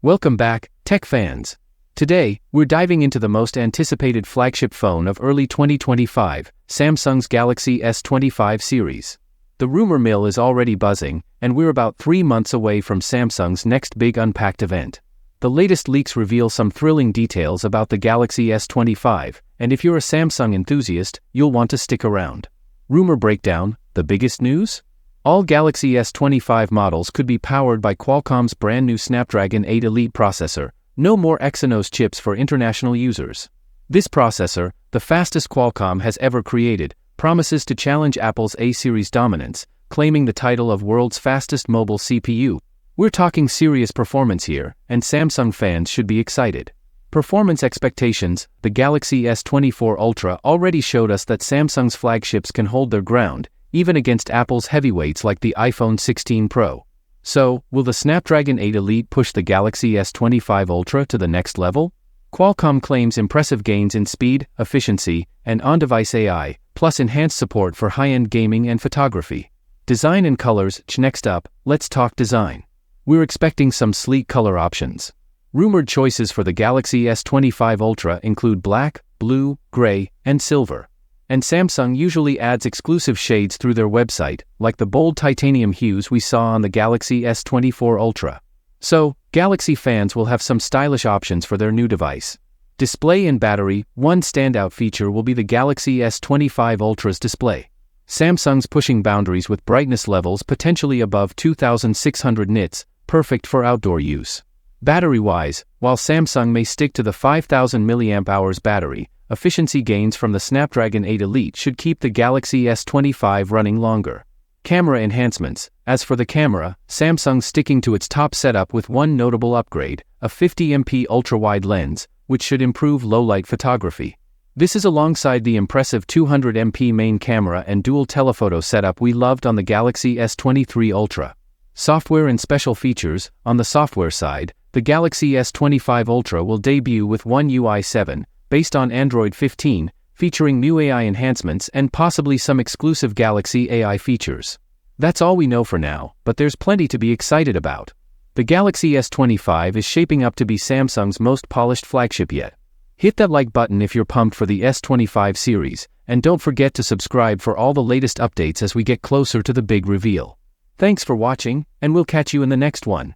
Welcome back, tech fans. Today, we're diving into the most anticipated flagship phone of early 2025, Samsung's Galaxy S25 series. The rumor mill is already buzzing, and we're about 3 months away from Samsung's next big unpacked event. The latest leaks reveal some thrilling details about the Galaxy S25, and if you're a Samsung enthusiast, you'll want to stick around. Rumor breakdown: the biggest news? All Galaxy S25 models could be powered by Qualcomm's brand new Snapdragon 8 Elite processor, no more Exynos chips for international users. This processor, the fastest Qualcomm has ever created, promises to challenge Apple's A-series dominance, claiming the title of world's fastest mobile CPU. We're talking serious performance here, and Samsung fans should be excited. Performance expectations: the Galaxy S24 Ultra already showed us that Samsung's flagships can hold their ground, even against Apple's heavyweights like the iPhone 16 Pro. So, will the Snapdragon 8 Elite push the Galaxy S25 Ultra to the next level? Qualcomm claims impressive gains in speed, efficiency, and on-device AI, plus enhanced support for high-end gaming and photography. Design and colors. Next up, let's talk design. We're expecting some sleek color options. Rumored choices for the Galaxy S25 Ultra include black, blue, gray, and silver. And Samsung usually adds exclusive shades through their website, like the bold titanium hues we saw on the Galaxy S24 Ultra. So, Galaxy fans will have some stylish options for their new device. Display and battery. One standout feature will be the Galaxy S25 Ultra's display. Samsung's pushing boundaries with brightness levels potentially above 2600 nits, perfect for outdoor use. Battery-wise, while Samsung may stick to the 5000 mAh battery, efficiency gains from the Snapdragon 8 Elite should keep the Galaxy S25 running longer. Camera enhancements. As for the camera, Samsung's sticking to its top setup with one notable upgrade, a 50MP ultra-wide lens, which should improve low-light photography. This is alongside the impressive 200MP main camera and dual telephoto setup we loved on the Galaxy S23 Ultra. Software and special features. On the software side, the Galaxy S25 Ultra will debut with One UI 7, based on Android 15, featuring new AI enhancements and possibly some exclusive Galaxy AI features. That's all we know for now, but there's plenty to be excited about. The Galaxy S25 is shaping up to be Samsung's most polished flagship yet. Hit that like button if you're pumped for the S25 series, and don't forget to subscribe for all the latest updates as we get closer to the big reveal. Thanks for watching, and we'll catch you in the next one.